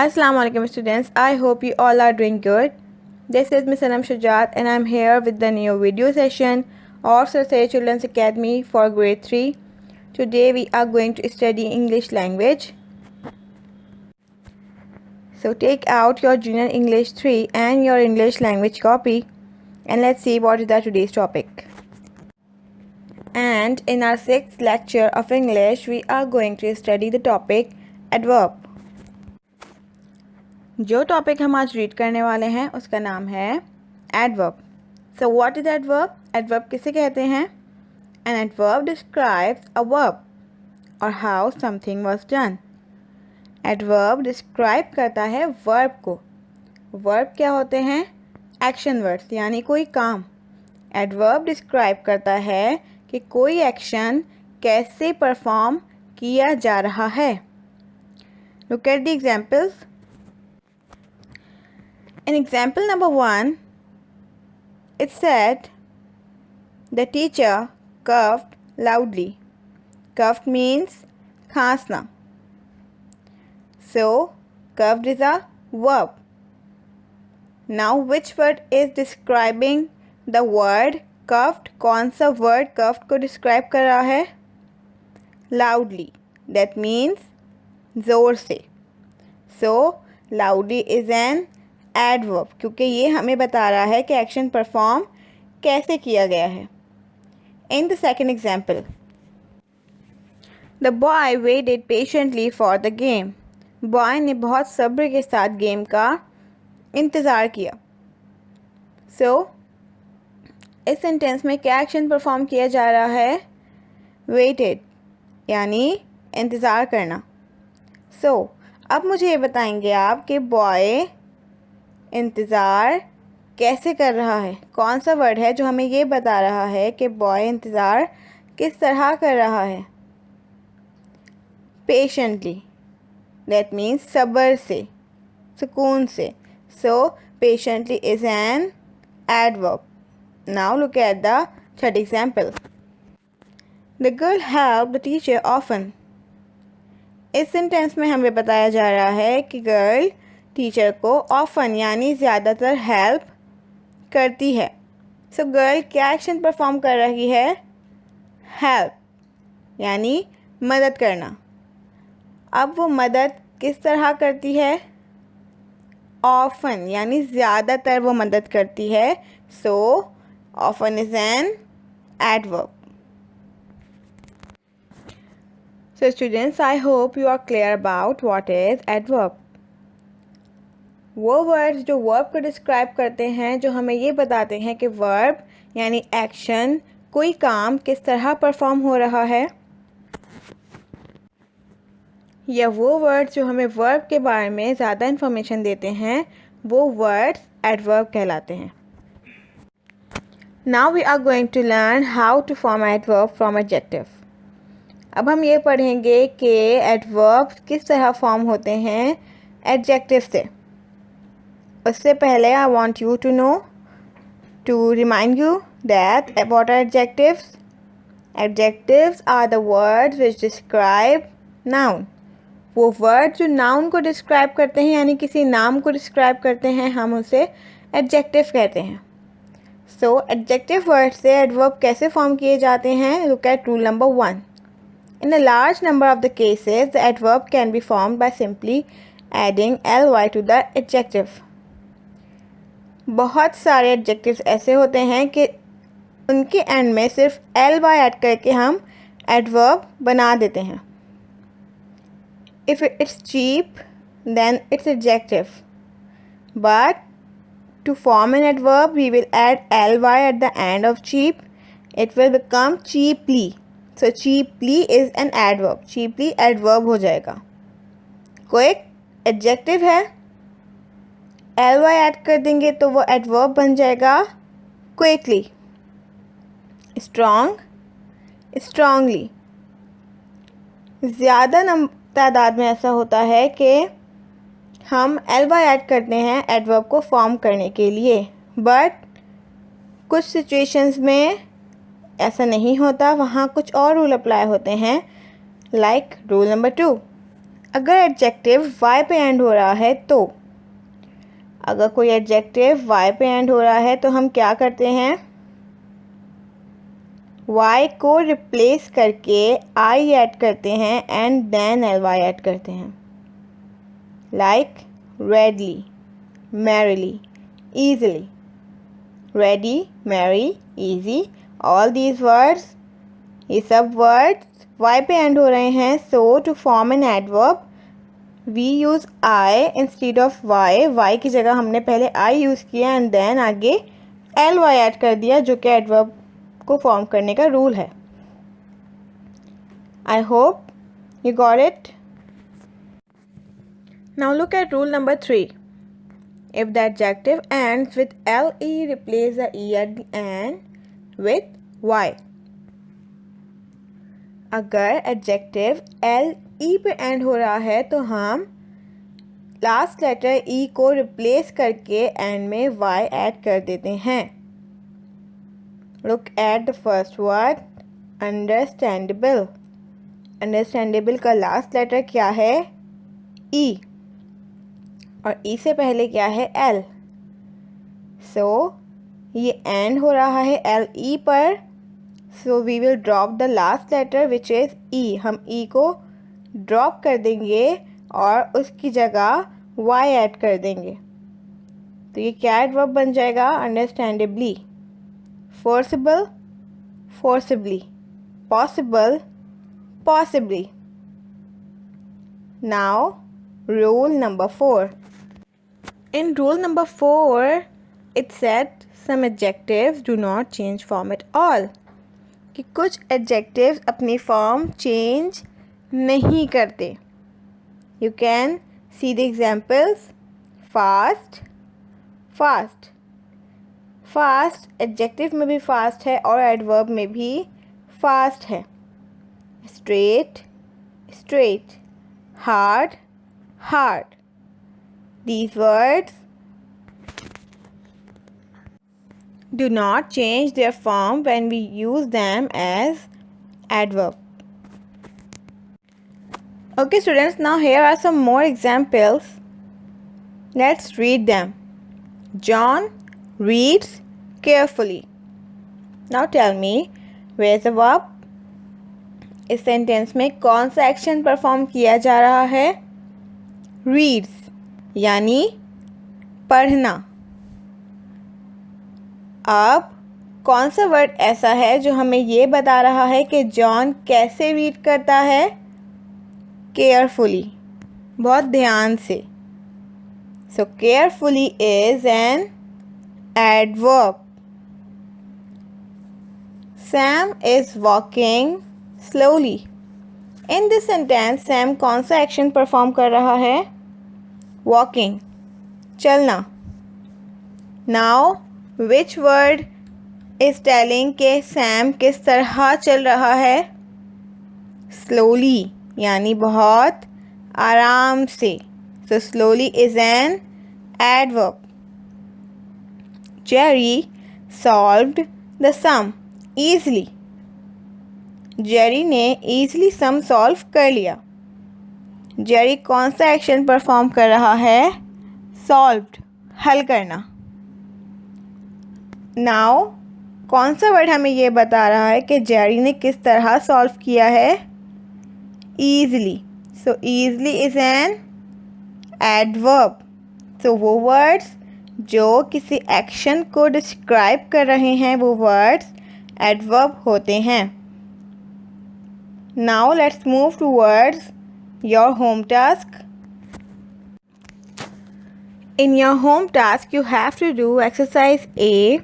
Assalamu alaikum students, I hope you all are doing good. This is Miss Anam Shujat and I am here with the new video session of Saraswati Children's Academy for grade 3. Today we are going to study English language. So take out your Junior English 3 and your English language copy and let's see what is the today's topic. And in our 6th lecture of English, we are going to study the topic adverb. जो topic हम आज read करने वाले हैं उसका नाम है adverb. So what is adverb? Adverb किसे कहते हैं? An adverb describes a verb और how something was done. Adverb describe करता है वर्ब को. वर्ब क्या होते हैं? एक्शन वर्ड्स, यानी कोई काम. एडवर्ब डिस्क्राइब करता है कि कोई एक्शन कैसे परफॉर्म किया जा रहा है. Look at the examples. In example number 1, it said, the teacher coughed loudly. Coughed means खांसना. So, coughed is a verb. Now, which word is describing the word coughed? कौन सा word coughed को describe कर रहा है? Loudly. That means ज़ोर से. So, loudly is an adverb, क्योंकि ये हमें बता रहा है कि एक्शन परफॉर्म कैसे किया गया है. In the second example, the boy waited patiently for the game. Boy ने बहुत सब्र के साथ गेम का इंतज़ार किया. सो इस सेंटेंस में क्या एक्शन परफॉर्म किया जा रहा है? वेटेड, यानी इंतज़ार करना. सो अब मुझे ये बताएंगे आप कि बॉय इंतज़ार कैसे कर रहा है. कौन सा वर्ड है जो हमें ये बता रहा है कि बॉय इंतज़ार किस तरह कर रहा है? पेशेंटली. दैट मीन्स सब्र से, सुकून से. So patiently is an adverb. Now look at the third example. The girl help the teacher often. इस सेंटेंस में हमें बताया जा रहा है कि गर्ल टीचर को ऑफन यानी ज़्यादातर हेल्प करती है. सो गर्ल क्या एक्शन परफॉर्म कर रही है? हेल्प, यानी मदद करना. अब वो मदद किस तरह करती है? ऑफन, यानी ज़्यादातर वो मदद करती है. So often is an adverb. So students, I hope you are clear about what is adverb. वो वर्ड्स जो वर्ब को डिस्क्राइब करते हैं, जो हमें ये बताते हैं कि वर्ब यानी एक्शन, कोई काम किस तरह परफॉर्म हो रहा है. या वो वर्ड्स जो हमें वर्ब के बारे में ज़्यादा इन्फॉर्मेशन देते हैं, वो वर्ड्स एडवर्ब कहलाते हैं. Now we are going to learn how to form adverb from adjective. अब हम ये पढ़ेंगे कि एडवर्ब किस तरह फॉर्म होते हैं एडजेक्टिव से. उससे पहले I want you to know, to remind you that what are adjectives? Adjectives are the words which describe noun. वो वर्ड जो नाउन को डिस्क्राइब करते हैं, यानी किसी नाम को डिस्क्राइब करते हैं, हम उसे एडजेक्टिव कहते हैं. सो एडजेक्टिव वर्ड से एडवर्ब कैसे फॉर्म किए जाते हैं? Look at rule number 1. In a large number of the cases, the adverb can be formed by simply adding ly to the adjective. बहुत सारे एडजेक्टिव्स ऐसे होते हैं कि उनके एंड में सिर्फ ly ऐड करके हम एडवर्ब बना देते हैं. If it's cheap, then it's adjective. But to form an adverb, we will add ly at the end of cheap. It will become cheaply. So cheaply is an adverb. Cheaply adverb हो जाएगा. Quick adjective है, ly add कर देंगे तो वो adverb बन जाएगा quickly. Strong, strongly. ज़्यादा तादाद में ऐसा होता है कि हम ly ऐड करते हैं एडवर्ब को फॉर्म करने के लिए, बट कुछ सिचुएशंस में ऐसा नहीं होता. वहाँ कुछ और रूल अप्लाई होते हैं. लाइक रूल नंबर 2, अगर एडजेक्टिव वाई पे एंड हो रहा है तो अगर कोई एडजेक्टिव वाई पे एंड हो रहा है तो हम क्या करते हैं, वाई को रिप्लेस करके आई ऐड करते हैं and then L Y add करते हैं। Like readily, merrily, easily. Ready, merry, easy, all these words, ये सब words y पे end हो रहे हैं. So to form an adverb we use I instead of y. y की जगह हमने पहले I यूज़ किया एंड देन आगे ly ऐड कर दिया, जो कि एडवर्ब को फॉर्म करने का रूल है. I hope you got it. Now look at rule number 3. If the adjective ends with le, replace the e at the end with y. अगर एडजेक्टिव le पे एंड हो रहा है तो हम लास्ट लेटर e को replace करके and में y ऐड कर देते हैं. Look at the first word understandable. Understandable का लास्ट लेटर क्या है, e, और ई से पहले क्या है, एल. सो ये एंड हो रहा है एल ई पर. So we will drop the last letter which is E. हम ई को ड्रॉप कर देंगे और उसकी जगह वाई ऐड कर देंगे. तो ये क्या एडवर्ब बन जाएगा, understandably. Forcible, forcibly. Possible, possibly. Now rule number 4. In rule number 4, it said some adjectives do not change form at all. कि कुछ adjectives अपनी form change नहीं करते. You can see the examples. Fast, fast. Fast adjective में भी fast है और adverb में भी fast है. Straight, straight. Hard, hard. These words do not change their form when we use them as adverb. Okay students, now here are some more examples. Let's read them. John reads carefully. Now tell me, where is the verb? इस sentence में कौन सा action perform किया जा रहा है, reads, यानी पढ़ना. अब कौन सा वर्ड ऐसा है जो हमें ये बता रहा है कि जॉन कैसे रीड करता है, केयरफुली, बहुत ध्यान से. सो carefully is an adverb. Sam is walking slowly. In this sentence Sam कौन सा एक्शन परफॉर्म कर रहा है, वॉकिंग, चलना. Now which word is telling के सैम किस तरह चल रहा है, स्लोली, यानी बहुत आराम से. So slowly is an adverb. Jerry solved the sum easily. Jerry ने ईजली सम सॉल्व कर लिया. जेरी कौन सा एक्शन परफॉर्म कर रहा है, सॉल्व्ड, हल करना. नाउ कौन सा वर्ड हमें ये बता रहा है कि जेरी ने किस तरह सॉल्व किया है, easily. So easily is an adverb. So वो वर्ड्स जो किसी एक्शन को डिस्क्राइब कर रहे हैं वो वर्ड्स एडवर्ब होते हैं. Now let's move towards your home task. In your home task you have to do exercise A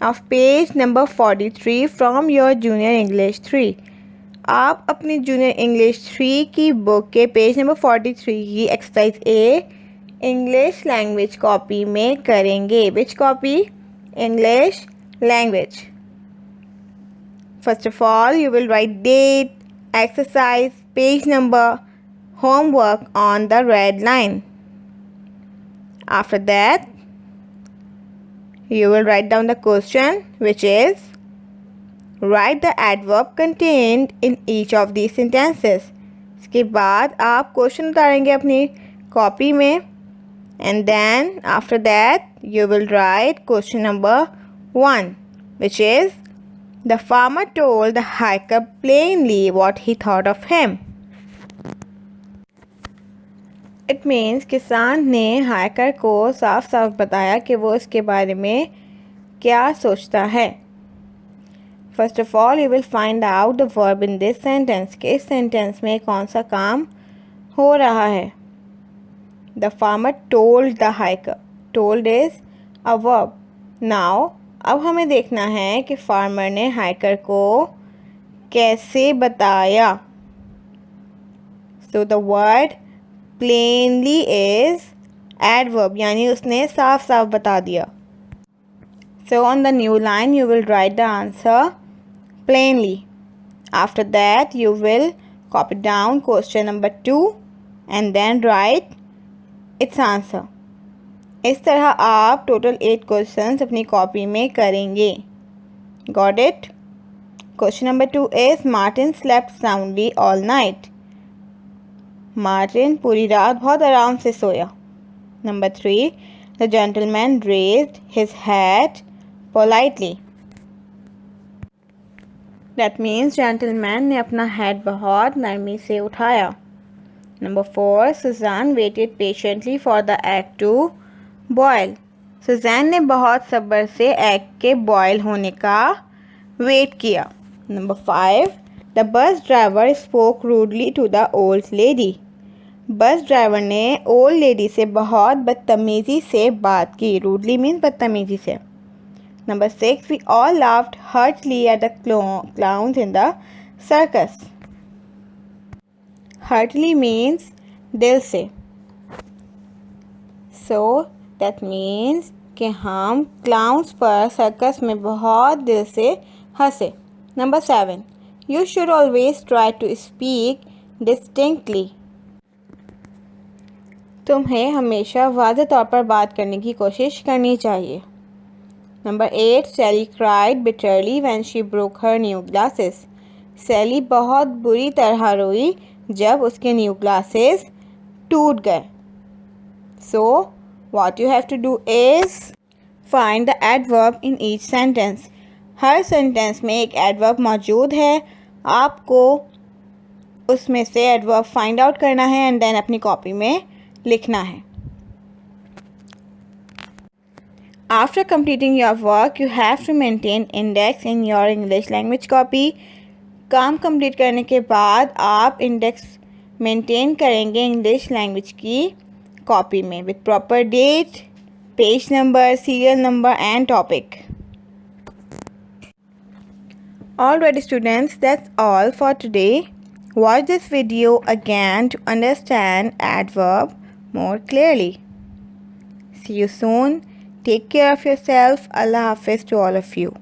of page number 43 from your junior English 3. आप अपनी junior English 3 की बुक के पेज नंबर 43 की exercise A English language copy में करेंगे. Which copy, English language. First of all you will write date, exercise, page number, homework on the red line. After that, you will write down the question, which is write the adverb contained in each of these sentences. इसके बाद आप question उतारेंगे अपनी copy में and then after that you will write question number 1 which is the farmer told the hiker plainly what he thought of him. It means किसान ने hiker को साफ साफ बताया कि वो इसके बारे में क्या सोचता है. First of all, you will find out the verb in this sentence. कि इस sentence में कौन सा काम हो रहा है. The farmer told the hiker. Told is a verb. Now, अब हमें देखना है कि फार्मर ने हाइकर को कैसे बताया. So the word plainly is adverb, यानी उसने साफ साफ बता दिया. So on the new line you will write the answer plainly. After that you will copy down question number 2 and then write its answer. इस तरह आप टोटल 8 क्वेश्चंस अपनी कॉपी में करेंगे. Got it? Question number 2 is Martin slept soundly all night. Martin पूरी रात बहुत आराम से सोया. Number 3, the gentleman raised his hat politely. That means gentleman ने अपना hat बहुत नरमी से उठाया. Number 4, Suzanne waited patiently for the egg to boil. Susan ने बहुत सब्र से एग के बॉयल होने का वेट किया. Number 5, the bus driver spoke rudely to the old lady. Bus driver ने ओल्ड लेडी से बहुत बदतमीज़ी से बात की. Rudely means बदतमीज़ी से. Number 6, we all laughed heartily at the clowns in the circus. Heartily means दिल से. So that means कि हम क्लाउन्स पर सर्कस में बहुत दिल से हंसे. Number 7, you should always try to speak distinctly. तुम्हें हमेशा वाज़ेह तौर पर बात करने की कोशिश करनी चाहिए. Number 8, Sally cried bitterly when she broke her new glasses. सैली बहुत बुरी तरह रोई जब उसके न्यू ग्लासेस टूट गए. So what you have to do is find the adverb in each sentence. Her sentence में एक एडवर्ब मौजूद है. आपको उसमें से एडवर्ब फाइंड आउट करना है एंड देन अपनी कॉपी में लिखना है. After completing your work, you have to maintain index in your English language copy. काम कंप्लीट करने के बाद आप इंडेक्स मेंटेन करेंगे इंग्लिश लैंग्वेज की कॉपी में with proper date, page number, serial number and topic. Alright students, that's all for today. Watch this video again to understand adverb more clearly. See you soon. Take care of yourself. Allah Hafiz to all of you.